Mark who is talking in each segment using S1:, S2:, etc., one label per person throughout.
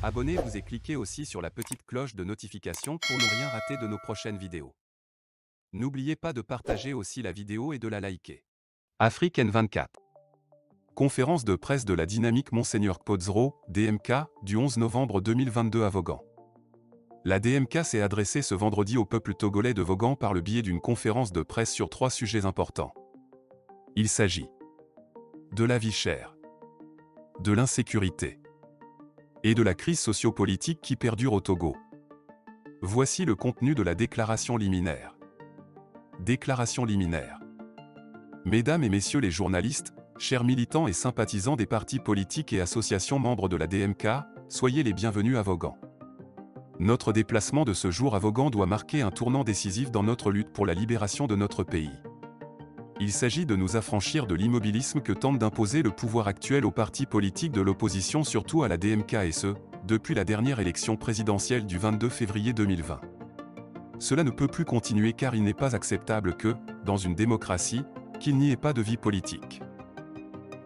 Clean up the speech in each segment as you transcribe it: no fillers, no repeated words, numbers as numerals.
S1: Abonnez-vous et cliquez aussi sur la petite cloche de notification pour ne rien rater de nos prochaines vidéos. N'oubliez pas de partager aussi la vidéo et de la liker. Afrique N24. Conférence de presse de la dynamique Monseigneur Kpodzro, DMK, du 11 novembre 2022 à Vaughan. La DMK s'est adressée ce vendredi au peuple togolais de Vaughan par le biais d'une conférence de presse sur 3 sujets importants. Il s'agit de la vie chère, de l'insécurité et de la crise sociopolitique qui perdure au Togo. Voici le contenu de la déclaration liminaire. Déclaration liminaire. Mesdames et messieurs les journalistes, chers militants et sympathisants des partis politiques et associations membres de la DMK, soyez les bienvenus à Vaughan. Notre déplacement de ce jour à Vaughan doit marquer un tournant décisif dans notre lutte pour la libération de notre pays. Il s'agit de nous affranchir de l'immobilisme que tente d'imposer le pouvoir actuel aux partis politiques de l'opposition, surtout à la DMK et ce, depuis la dernière élection présidentielle du 22 février 2020. Cela ne peut plus continuer car il n'est pas acceptable que, dans une démocratie, qu'il n'y ait pas de vie politique.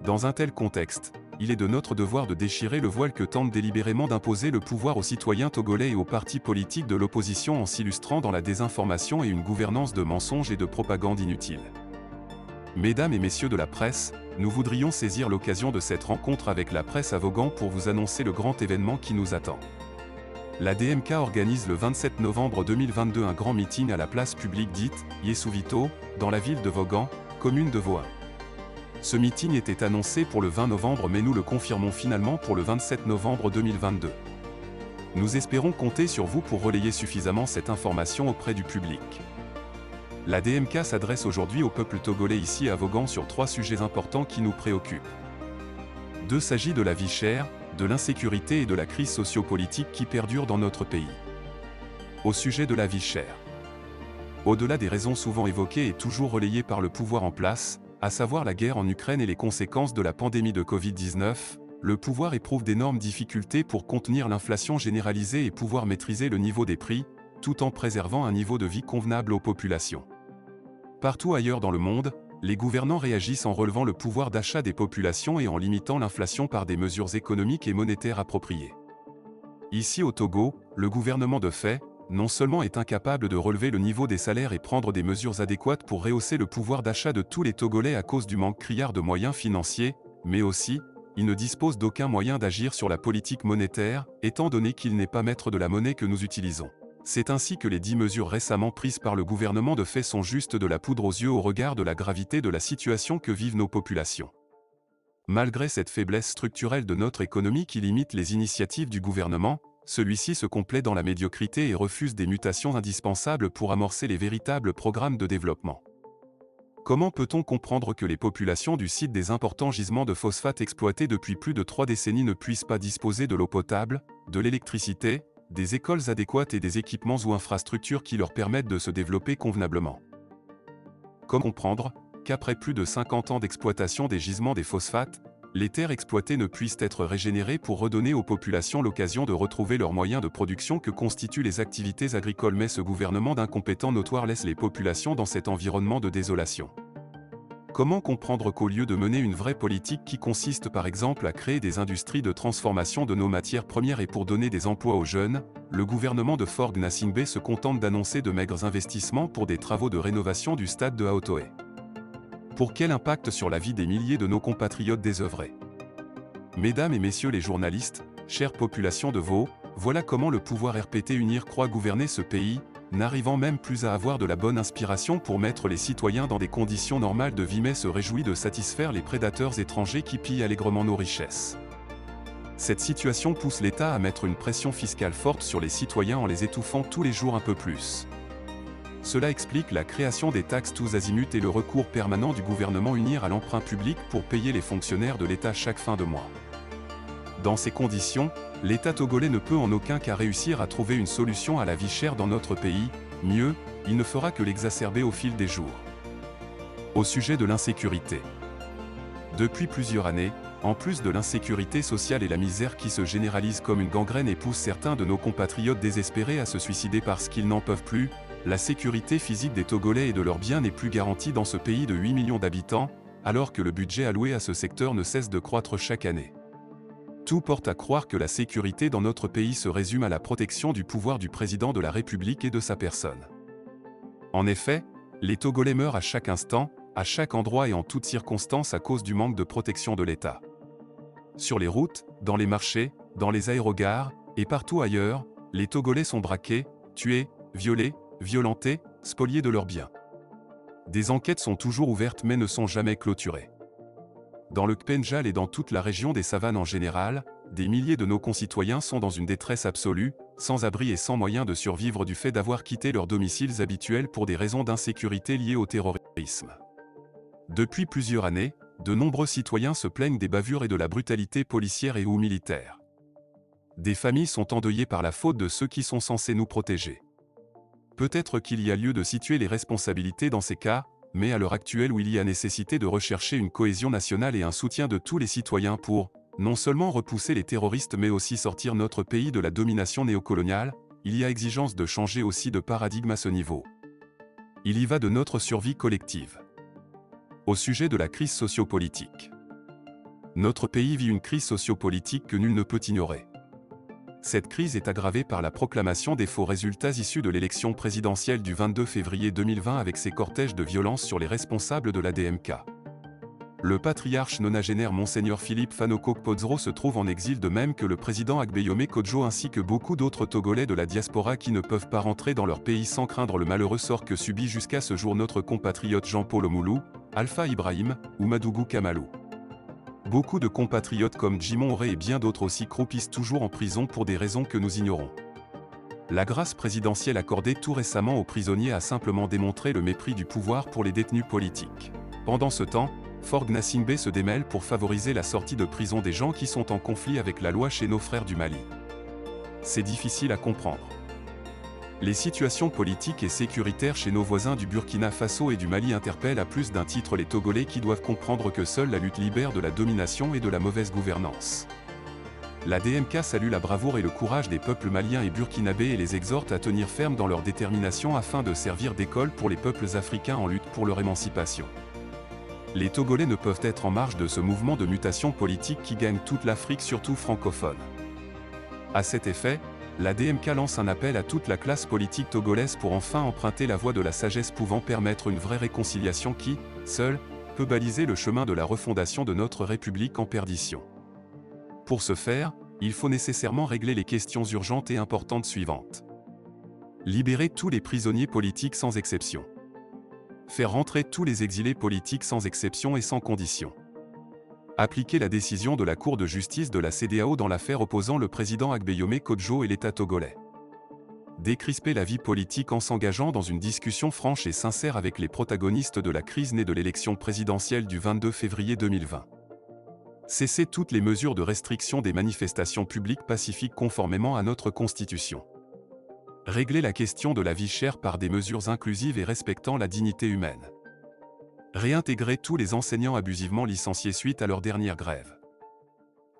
S1: Dans un tel contexte, il est de notre devoir de déchirer le voile que tente délibérément d'imposer le pouvoir aux citoyens togolais et aux partis politiques de l'opposition en s'illustrant dans la désinformation et une gouvernance de mensonges et de propagande inutile. Mesdames et messieurs de la presse, nous voudrions saisir l'occasion de cette rencontre avec la presse à Vaughan pour vous annoncer le grand événement qui nous attend. La DMK organise le 27 novembre 2022 un grand meeting à la place publique dite Yesuvito, dans la ville de Vaughan, commune de Vaughan. Ce meeting était annoncé pour le 20 novembre mais nous le confirmons finalement pour le 27 novembre 2022. Nous espérons compter sur vous pour relayer suffisamment cette information auprès du public. La DMK s'adresse aujourd'hui au peuple togolais ici à Vaughan sur 3 sujets importants qui nous préoccupent. Il s'agit de la vie chère, de l'insécurité et de la crise sociopolitique qui perdure dans notre pays. Au sujet de la vie chère. Au-delà des raisons souvent évoquées et toujours relayées par le pouvoir en place, à savoir la guerre en Ukraine et les conséquences de la pandémie de Covid-19, le pouvoir éprouve d'énormes difficultés pour contenir l'inflation généralisée et pouvoir maîtriser le niveau des prix, tout en préservant un niveau de vie convenable aux populations. Partout ailleurs dans le monde, les gouvernants réagissent en relevant le pouvoir d'achat des populations et en limitant l'inflation par des mesures économiques et monétaires appropriées. Ici au Togo, le gouvernement de fait, non seulement est incapable de relever le niveau des salaires et prendre des mesures adéquates pour rehausser le pouvoir d'achat de tous les Togolais à cause du manque criard de moyens financiers, mais aussi, il ne dispose d'aucun moyen d'agir sur la politique monétaire, étant donné qu'il n'est pas maître de la monnaie que nous utilisons. C'est ainsi que les 10 mesures récemment prises par le gouvernement de fait sont juste de la poudre aux yeux au regard de la gravité de la situation que vivent nos populations. Malgré cette faiblesse structurelle de notre économie qui limite les initiatives du gouvernement, celui-ci se complaît dans la médiocrité et refuse des mutations indispensables pour amorcer les véritables programmes de développement. Comment peut-on comprendre que les populations du site des importants gisements de phosphate exploités depuis plus de 3 décennies ne puissent pas disposer de l'eau potable, de l'électricité, des écoles adéquates et des équipements ou infrastructures qui leur permettent de se développer convenablement? Comment comprendre qu'après plus de 50 ans d'exploitation des gisements des phosphates, les terres exploitées ne puissent être régénérées pour redonner aux populations l'occasion de retrouver leurs moyens de production que constituent les activités agricoles, mais ce gouvernement d'incompétents notoires laisse les populations dans cet environnement de désolation? Comment comprendre qu'au lieu de mener une vraie politique qui consiste par exemple à créer des industries de transformation de nos matières premières et pour donner des emplois aux jeunes, le gouvernement de Faure Gnassingbé se contente d'annoncer de maigres investissements pour des travaux de rénovation du stade de Haotoé? Pour quel impact sur la vie des milliers de nos compatriotes désœuvrés? Mesdames et messieurs les journalistes, chère population de Vaud, voilà comment le pouvoir RPT UNIR croit gouverner ce pays, n'arrivant même plus à avoir de la bonne inspiration pour mettre les citoyens dans des conditions normales de vie mais se réjouit de satisfaire les prédateurs étrangers qui pillent allègrement nos richesses. Cette situation pousse l'État à mettre une pression fiscale forte sur les citoyens en les étouffant tous les jours un peu plus. Cela explique la création des taxes tous azimuts et le recours permanent du gouvernement UNIR à l'emprunt public pour payer les fonctionnaires de l'État chaque fin de mois. Dans ces conditions, l'État togolais ne peut en aucun cas réussir à trouver une solution à la vie chère dans notre pays, mieux, il ne fera que l'exacerber au fil des jours. Au sujet de l'insécurité. Depuis plusieurs années, en plus de l'insécurité sociale et la misère qui se généralise comme une gangrène et pousse certains de nos compatriotes désespérés à se suicider parce qu'ils n'en peuvent plus, la sécurité physique des Togolais et de leurs biens n'est plus garantie dans ce pays de 8 millions d'habitants, alors que le budget alloué à ce secteur ne cesse de croître chaque année. Tout porte à croire que la sécurité dans notre pays se résume à la protection du pouvoir du président de la République et de sa personne. En effet, les Togolais meurent à chaque instant, à chaque endroit et en toutes circonstances à cause du manque de protection de l'État. Sur les routes, dans les marchés, dans les aérogares, et partout ailleurs, les Togolais sont braqués, tués, violés, violentés, spoliés de leurs biens. Des enquêtes sont toujours ouvertes mais ne sont jamais clôturées. Dans le Kpenjal et dans toute la région des savanes en général, des milliers de nos concitoyens sont dans une détresse absolue, sans abri et sans moyen de survivre du fait d'avoir quitté leurs domiciles habituels pour des raisons d'insécurité liées au terrorisme. Depuis plusieurs années, de nombreux citoyens se plaignent des bavures et de la brutalité policière et ou militaire. Des familles sont endeuillées par la faute de ceux qui sont censés nous protéger. Peut-être qu'il y a lieu de situer les responsabilités dans ces cas, mais à l'heure actuelle où il y a nécessité de rechercher une cohésion nationale et un soutien de tous les citoyens pour, non seulement repousser les terroristes mais aussi sortir notre pays de la domination néocoloniale, il y a exigence de changer aussi de paradigme à ce niveau. Il y va de notre survie collective. Au sujet de la crise sociopolitique. Notre pays vit une crise sociopolitique que nul ne peut ignorer. Cette crise est aggravée par la proclamation des faux résultats issus de l'élection présidentielle du 22 février 2020 avec ses cortèges de violence sur les responsables de la DMK. Le patriarche nonagénaire Monseigneur Philippe Fanoko Kpodzro se trouve en exil de même que le président Agbeyome Kodjo ainsi que beaucoup d'autres Togolais de la diaspora qui ne peuvent pas rentrer dans leur pays sans craindre le malheureux sort que subit jusqu'à ce jour notre compatriote Jean-Paul Omoulou, Alpha Ibrahim ou Madougou Kamalou. Beaucoup de compatriotes comme Jimon Oré et bien d'autres aussi croupissent toujours en prison pour des raisons que nous ignorons. La grâce présidentielle accordée tout récemment aux prisonniers a simplement démontré le mépris du pouvoir pour les détenus politiques. Pendant ce temps, Faure Gnassingbé se démêle pour favoriser la sortie de prison des gens qui sont en conflit avec la loi chez nos frères du Mali. C'est difficile à comprendre. Les situations politiques et sécuritaires chez nos voisins du Burkina Faso et du Mali interpellent à plus d'un titre les Togolais qui doivent comprendre que seule la lutte libère de la domination et de la mauvaise gouvernance. La DMK salue la bravoure et le courage des peuples maliens et burkinabés et les exhorte à tenir ferme dans leur détermination afin de servir d'école pour les peuples africains en lutte pour leur émancipation. Les Togolais ne peuvent être en marge de ce mouvement de mutation politique qui gagne toute l'Afrique, surtout francophone. À cet effet, la DMK lance un appel à toute la classe politique togolaise pour enfin emprunter la voie de la sagesse pouvant permettre une vraie réconciliation qui, seule, peut baliser le chemin de la refondation de notre République en perdition. Pour ce faire, il faut nécessairement régler les questions urgentes et importantes suivantes. Libérer tous les prisonniers politiques sans exception. Faire rentrer tous les exilés politiques sans exception et sans condition. Appliquer la décision de la Cour de justice de la CEDEAO dans l'affaire opposant le président Agbeyome Kodjo et l'État togolais. Décrisper la vie politique en s'engageant dans une discussion franche et sincère avec les protagonistes de la crise née de l'élection présidentielle du 22 février 2020. Cesser toutes les mesures de restriction des manifestations publiques pacifiques conformément à notre Constitution. Régler la question de la vie chère par des mesures inclusives et respectant la dignité humaine. Réintégrer tous les enseignants abusivement licenciés suite à leur dernière grève.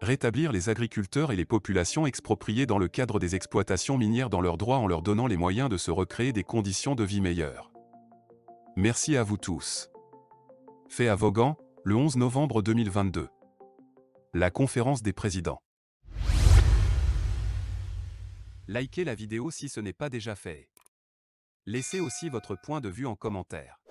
S1: Rétablir les agriculteurs et les populations expropriées dans le cadre des exploitations minières dans leurs droits en leur donnant les moyens de se recréer des conditions de vie meilleures. Merci à vous tous. Fait à Vaughan, le 11 novembre 2022. La conférence des présidents. Likez la vidéo si ce n'est pas déjà fait. Laissez aussi votre point de vue en commentaire.